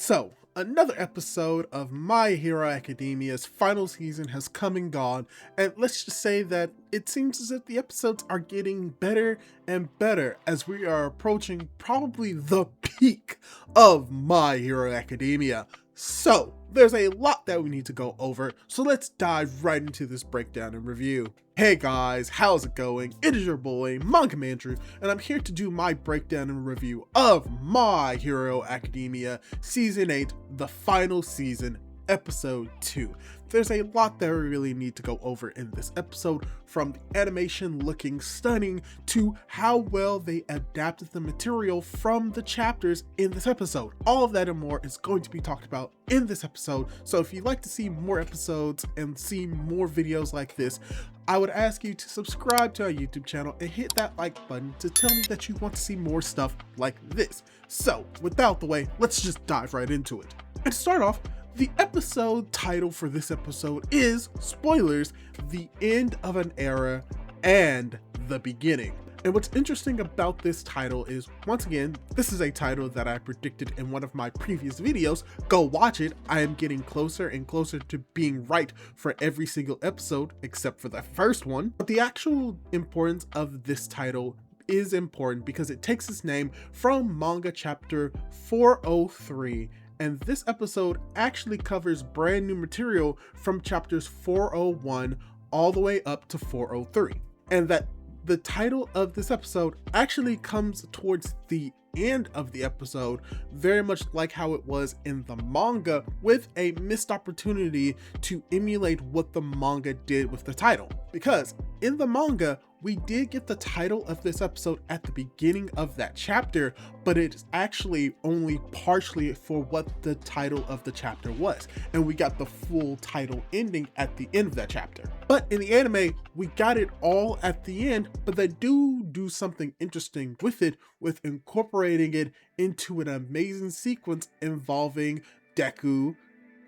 So, another episode of My Hero Academia's final season has come and gone, and let's just say that it seems as if the episodes are getting better and better as we are approaching probably the peak of My Hero Academia. So, there's a lot that we need to go over, so let's dive right into this breakdown and review. Hey guys, how's it going? It is your boy, Manga Andrew, and I'm here to do my breakdown and review of My Hero Academia Season 8, the final season, Episode 2. There's a lot that we really need to go over in this episode, from the animation looking stunning to how well they adapted the material from the chapters in this episode. All of that and more is going to be talked about in this episode, so if you'd like to see more episodes and see more videos like this, I would ask you to subscribe to our YouTube channel and hit that like button to tell me that you want to see more stuff like this. So, without the way, let's just dive right into it. And to start off, the episode title for this episode is, spoilers, The End of an Era and the Beginning. And what's interesting about this title is, once again, this is a title that I predicted in one of my previous videos. Go watch it. I am getting closer and closer to being right for every single episode, except for the first one. But the actual importance of this title is important because it takes its name from manga chapter 403. And this episode actually covers brand new material from chapters 401 all the way up to 403. And that the title of this episode actually comes towards the end of the episode, very much like how it was in the manga, with a missed opportunity to emulate what the manga did with the title. Because in the manga, we did get the title of this episode at the beginning of that chapter, but it's actually only partially for what the title of the chapter was, and we got the full title ending at the end of that chapter. But in the anime, we got it all at the end, but they do something interesting with it, with incorporating it into an amazing sequence involving Deku,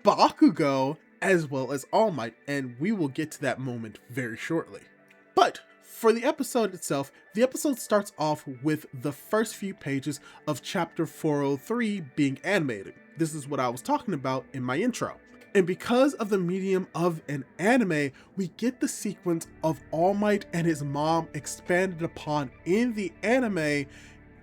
Bakugo, as well as All Might, and we will get to that moment very shortly. But for the episode itself, the episode starts off with the first few pages of chapter 403 being animated. This is what I was talking about in my intro. And because of the medium of an anime, we get the sequence of All Might and his mom expanded upon in the anime,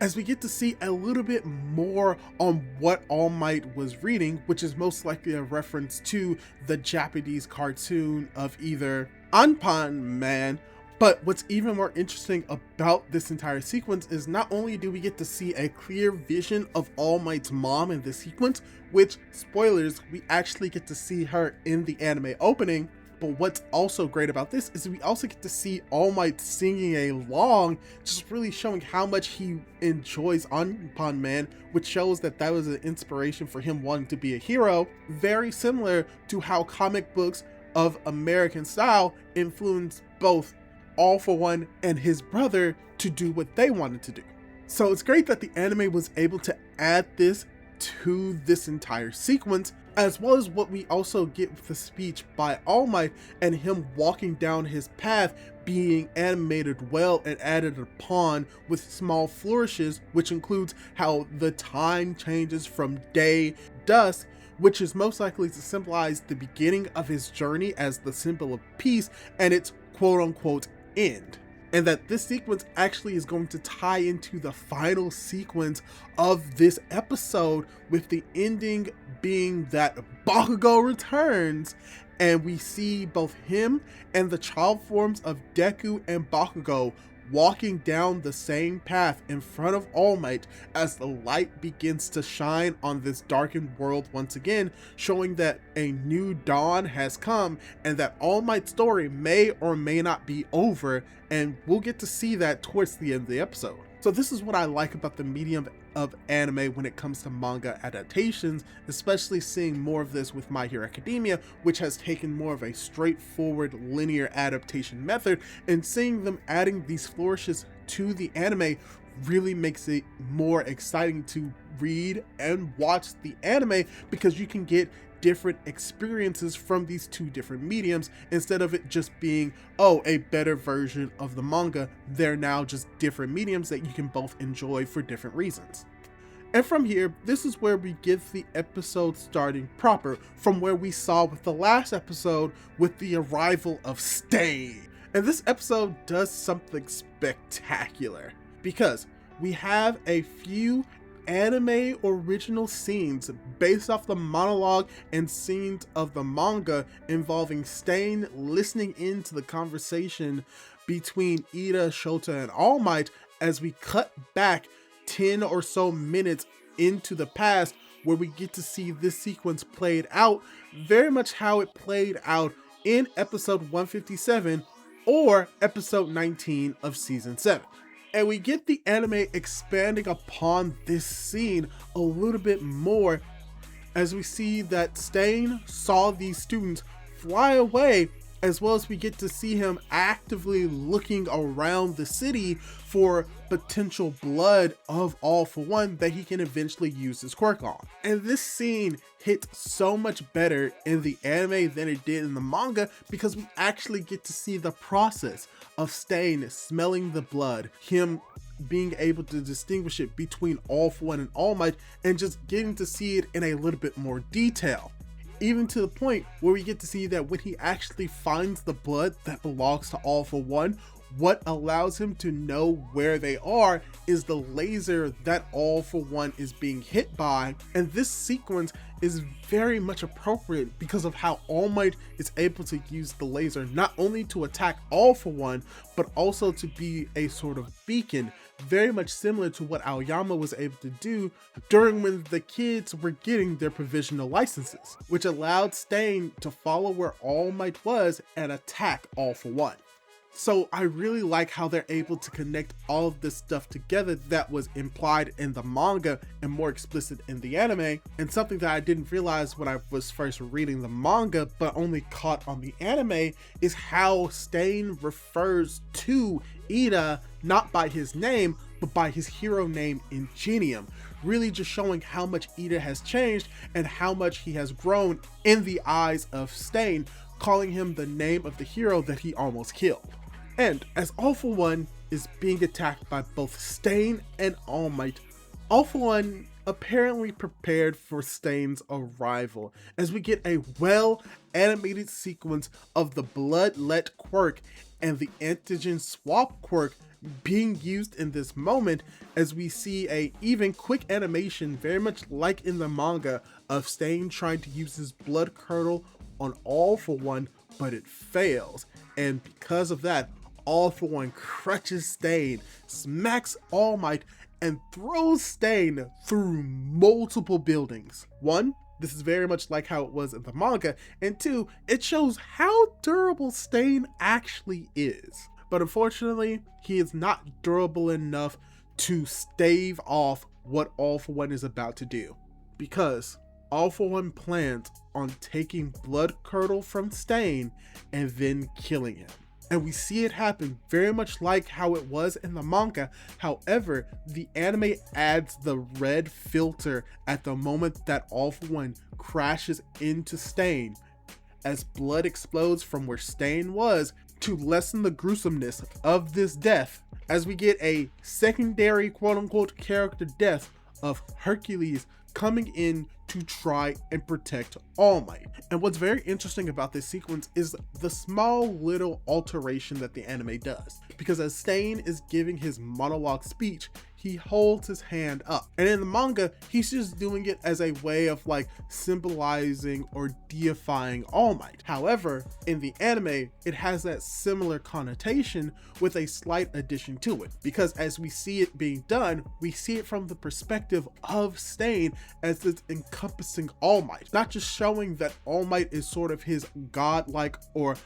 as we get to see a little bit more on what All Might was reading, which is most likely a reference to the Japanese cartoon of either Anpan Man. But what's even more interesting about this entire sequence is not only do we get to see a clear vision of All Might's mom in this sequence, which, spoilers, we actually get to see her in the anime opening, but what's also great about this is we also get to see All Might singing along, just really showing how much he enjoys Anpan Man, which shows that that was an inspiration for him wanting to be a hero, very similar to how comic books of American style influenced both All For One and his brother to do what they wanted to do. So it's great that the anime was able to add this to this entire sequence, as well as what we also get with the speech by All Might and him walking down his path being animated well and added upon with small flourishes, which includes how the time changes from day dusk, which is most likely to symbolize the beginning of his journey as the symbol of peace and its quote-unquote end. And that this sequence actually is going to tie into the final sequence of this episode, with the ending being that Bakugo returns and we see both him and the child forms of Deku and Bakugo walking down the same path in front of All Might as the light begins to shine on this darkened world once again, showing that a new dawn has come and that All Might's story may or may not be over, and we'll get to see that towards the end of the episode. So this is what I like about the medium of anime when it comes to manga adaptations, especially seeing more of this with My Hero Academia, which has taken more of a straightforward linear adaptation method, and seeing them adding these flourishes to the anime really makes it more exciting to read and watch the anime, because you can get different experiences from these two different mediums instead of it just being, oh, a better version of the manga. They're now just different mediums that you can both enjoy for different reasons. And from here, this is where we get the episode starting proper, from where we saw with the last episode with the arrival of Stain. And this episode does something spectacular, because we have a few anime original scenes based off the monologue and scenes of the manga involving Stain listening into the conversation between Ida, Shota, and All Might, as we cut back 10 or so minutes into the past, where we get to see this sequence played out very much how it played out in episode 157 or episode 19 of season 7. And we get the anime expanding upon this scene a little bit more, as we see that Stain saw these students fly away, as well as we get to see him actively looking around the city for potential blood of All For One that he can eventually use his quirk on. And this scene hits so much better in the anime than it did in the manga, because we actually get to see the process of Stain smelling the blood, him being able to distinguish it between All For One and All Might, and just getting to see it in a little bit more detail. Even to the point where we get to see that when he actually finds the blood that belongs to All For One, what allows him to know where they are is the laser that All For One is being hit by. And this sequence is very much appropriate because of how All Might is able to use the laser not only to attack All For One, but also to be a sort of beacon, very much similar to what Aoyama was able to do during when the kids were getting their provisional licenses, which allowed Stain to follow where All Might was and attack All For One. So I really like how they're able to connect all of this stuff together that was implied in the manga and more explicit in the anime. And something that I didn't realize when I was first reading the manga, but only caught on the anime, is how Stain refers to Ida not by his name, but by his hero name, Ingenium, really just showing how much Ida has changed and how much he has grown in the eyes of Stain, calling him the name of the hero that he almost killed. And as All For One is being attacked by both Stain and All Might, All For One apparently prepared for Stain's arrival, as we get a well-animated sequence of the Bloodlet quirk and the antigen swap quirk being used in this moment, as we see a even quick animation very much like in the manga of Stain trying to use his blood curdle on All For One, but it fails. And because of that, All For One crutches Stain, smacks All Might, and throws Stain through multiple buildings. One, this is very much like how it was in the manga, and two, it shows how durable Stain actually is. But unfortunately, he is not durable enough to stave off what All For One is about to do, because All For One plans on taking blood curdle from Stain and then killing him. And we see it happen very much like how it was in the manga. However, the anime adds the red filter at the moment that All For One crashes into Stain, as blood explodes from where Stain was, to lessen the gruesomeness of this death, as we get a secondary quote-unquote character death of Hercules coming in to try and protect All Might. And what's very interesting about this sequence is the small little alteration that the anime does, because as Stain is giving his monologue speech, he holds his hand up, and in the manga he's just doing it as a way of like symbolizing or deifying All Might. However, in the anime it has that similar connotation with a slight addition to it, because as we see it being done, we see it from the perspective of Stain as it's encompassing All Might, not just showing that All Might is sort of his godlike or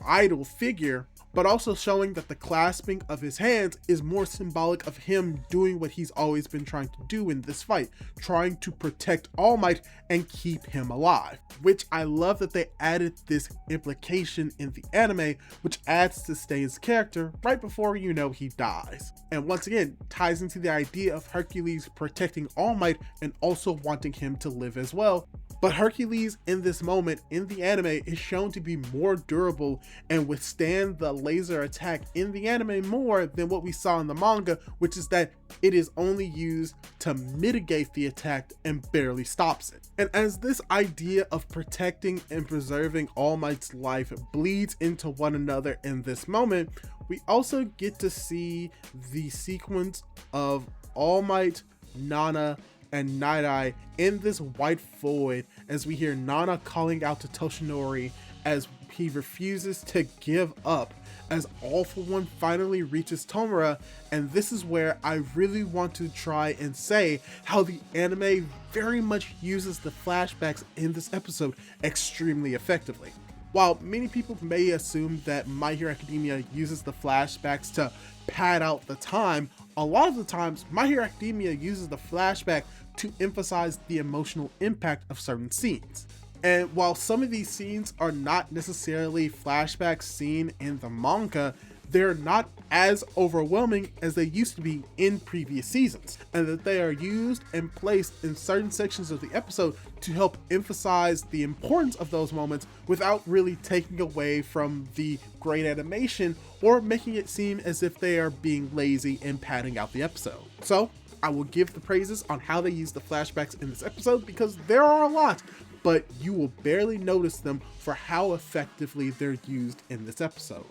idol figure, but also showing that the clasping of his hands is more symbolic of him doing what he's always been trying to do in this fight, trying to protect All Might and keep him alive. Which I love that they added this implication in the anime, which adds to Stain's character right before you know he dies. And once again, ties into the idea of Hercules protecting All Might and also wanting him to live as well, But Hercules in this moment in the anime is shown to be more durable and withstand the laser attack in the anime more than what we saw in the manga, which is that it is only used to mitigate the attack and barely stops it. And as this idea of protecting and preserving All Might's life bleeds into one another in this moment, we also get to see the sequence of All Might, Nana, and Night Eye in this white void as we hear Nana calling out to Toshinori as he refuses to give up as All For One finally reaches Tomura. And this is where I really want to try and say how the anime very much uses the flashbacks in this episode extremely effectively. While many people may assume that My Hero Academia uses the flashbacks to pad out the time, a lot of the times My Hero Academia uses the flashback to emphasize the emotional impact of certain scenes. And while some of these scenes are not necessarily flashbacks seen in the manga, they're not as overwhelming as they used to be in previous seasons, and that they are used and placed in certain sections of the episode to help emphasize the importance of those moments without really taking away from the great animation or making it seem as if they are being lazy and padding out the episode. So I will give the praises on how they use the flashbacks in this episode because there are a lot, but you will barely notice them for how effectively they're used in this episode.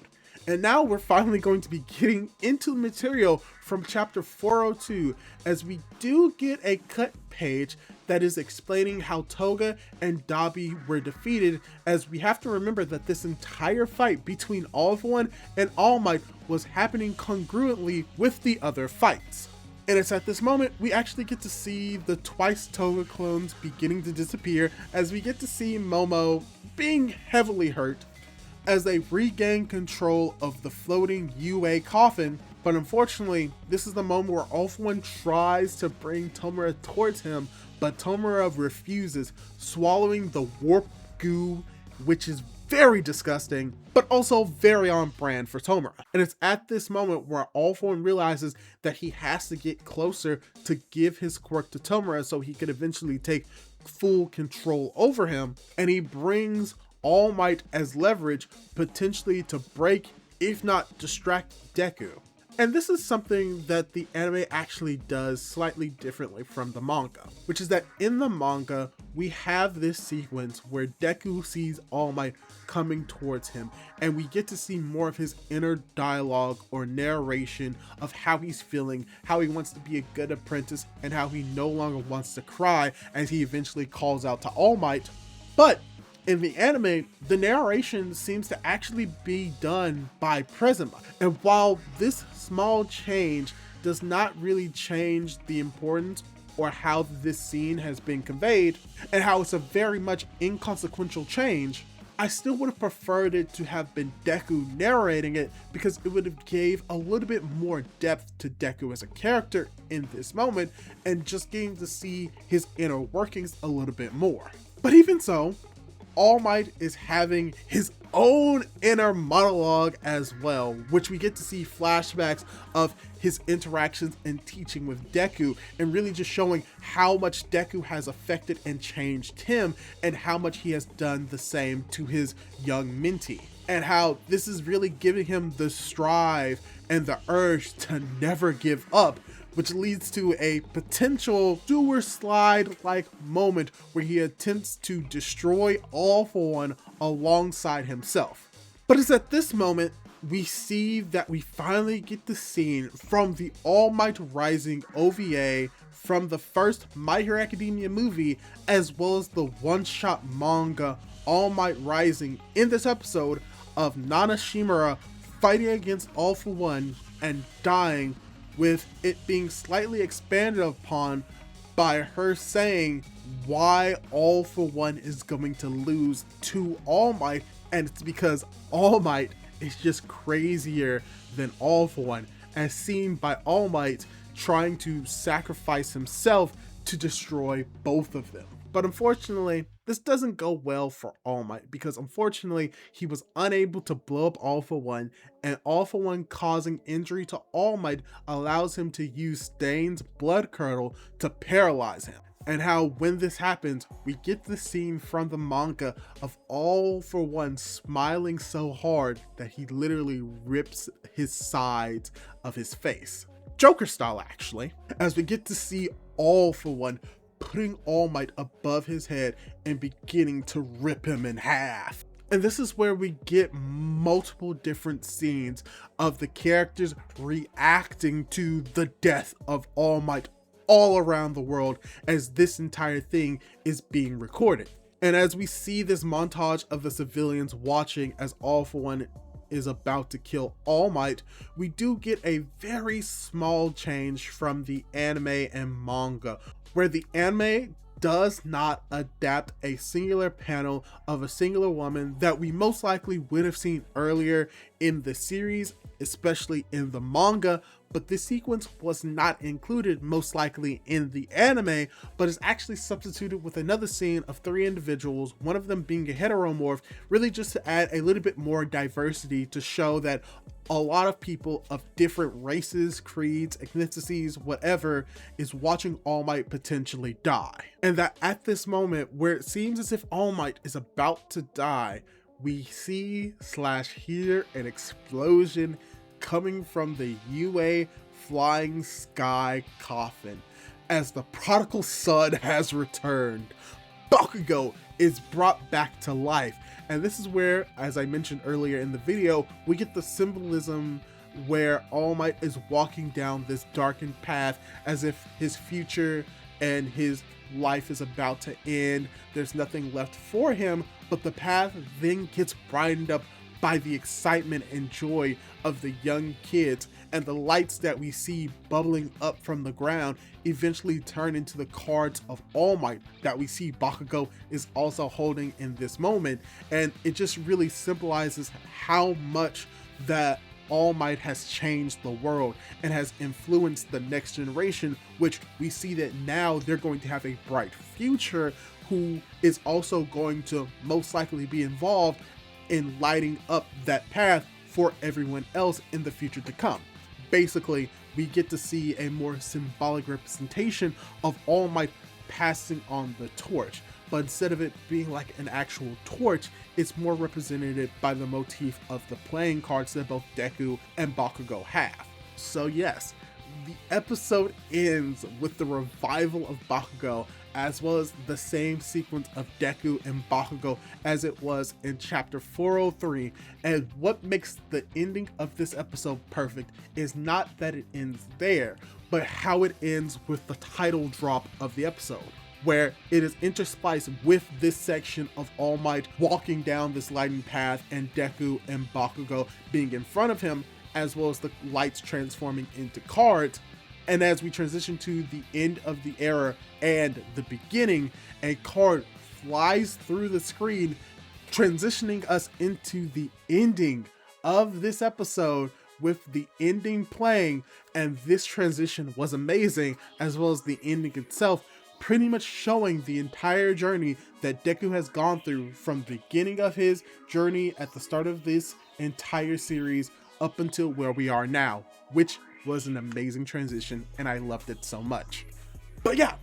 And now we're finally going to be getting into the material from chapter 402, as we do get a cut page that is explaining how Toga and Dabi were defeated, as we have to remember that this entire fight between All For One and All Might was happening congruently with the other fights. And it's at this moment we actually get to see the twice Toga clones beginning to disappear, as we get to see Momo being heavily hurt as they regain control of the floating UA coffin. But unfortunately, this is the moment where All For One tries to bring Tomura towards him, but Tomura refuses, swallowing the warp goo, which is very disgusting, but also very on brand for Tomura. And it's at this moment where All For One realizes that he has to get closer to give his quirk to Tomura so he can eventually take full control over him, and he brings All Might as leverage, potentially to break, if not distract, Deku. And this is something that the anime actually does slightly differently from the manga, which is that in the manga, we have this sequence where Deku sees All Might coming towards him, and we get to see more of his inner dialogue or narration of how he's feeling, how he wants to be a good apprentice, and how he no longer wants to cry as he eventually calls out to All Might. But in the anime, the narration seems to actually be done by Prisma. And while this small change does not really change the importance or how this scene has been conveyed, and how it's a very much inconsequential change, I still would have preferred it to have been Deku narrating it, because it would have gave a little bit more depth to Deku as a character in this moment, and just getting to see his inner workings a little bit more. But even so, All Might is having his own inner monologue as well, which we get to see flashbacks of his interactions and teaching with Deku, and really just showing how much Deku has affected and changed him, and how much he has done the same to his young mentee, and how this is really giving him the strive and the urge to never give up, which leads to a potential sewer slide-like moment where he attempts to destroy All For One alongside himself. But it's at this moment we see that we finally get the scene from the All Might Rising OVA from the first My Hero Academia movie, as well as the one-shot manga All Might Rising, in this episode of Nana Shimura fighting against All For One and dying, with it being slightly expanded upon by her saying why All For One is going to lose to All Might, and it's because All Might is just crazier than All For One, as seen by All Might trying to sacrifice himself to destroy both of them. But unfortunately, this doesn't go well for All Might, because unfortunately he was unable to blow up All For One, and All For One causing injury to All Might allows him to use Stain's blood curdle to paralyze him. And how when this happens, we get the scene from the manga of All For One smiling so hard that he literally rips his sides of his face. Joker style, actually, as we get to see All For One putting All Might above his head and beginning to rip him in half. And this is where we get multiple different scenes of the characters reacting to the death of All Might all around the world as this entire thing is being recorded. And as we see this montage of the civilians watching as All For One is about to kill All Might, we do get a very small change from the anime and manga, where the anime does not adapt a singular panel of a singular woman that we most likely would have seen earlier in the series, especially in the manga, but this sequence was not included most likely in the anime, but is actually substituted with another scene of 3 individuals, one of them being a heteromorph, really just to add a little bit more diversity to show that a lot of people of different races, creeds, ethnicities, whatever, is watching All Might potentially die. And that at this moment where it seems as if All Might is about to die, we see/hear an explosion coming from the UA Flying Sky coffin as the prodigal son has returned. Bakugo is brought back to life, and this is where, as I mentioned earlier in the video, we get the symbolism where All Might is walking down this darkened path as if his future and his life is about to end. There's nothing left for him, but the path then gets brightened up by the excitement and joy of the young kids, and the lights that we see bubbling up from the ground eventually turn into the cards of All Might that we see Bakugo is also holding in this moment. And it just really symbolizes how much that All Might has changed the world and has influenced the next generation, which we see that now they're going to have a bright future, who is also going to most likely be involved in lighting up that path for everyone else in the future to come. Basically, we get to see a more symbolic representation of All Might passing on the torch, but instead of it being like an actual torch, it's more represented by the motif of the playing cards that both Deku and Bakugo have. So yes, the episode ends with the revival of Bakugo, as well as the same sequence of Deku and Bakugo as it was in chapter 403. And what makes the ending of this episode perfect is not that it ends there, but how it ends with the title drop of the episode, where it is interspliced with this section of All Might walking down this lighting path and Deku and Bakugo being in front of him, as well as the lights transforming into cards. And as we transition to the end of the era and the beginning, a card flies through the screen, transitioning us into the ending of this episode with the ending playing. And this transition was amazing, as well as the ending itself, pretty much showing the entire journey that Deku has gone through from the beginning of his journey at the start of this entire series up until where we are now, which was an amazing transition, and I loved it so much. But yeah,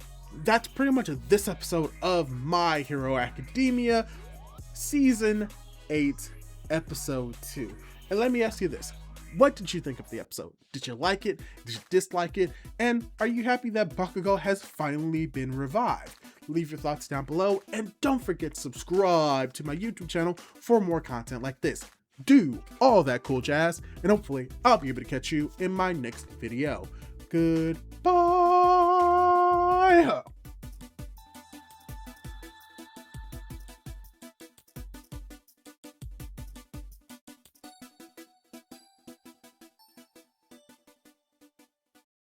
that's pretty much this episode of My Hero Academia Season 8, Episode 2. And let me ask you this. What did you think of the episode? Did you like it? Did you dislike it? And are you happy that Bakugo has finally been revived? Leave your thoughts down below, and don't forget to subscribe to my YouTube channel for more content like this. Do all that cool jazz, and hopefully I'll be able to catch you in my next video. Goodbye!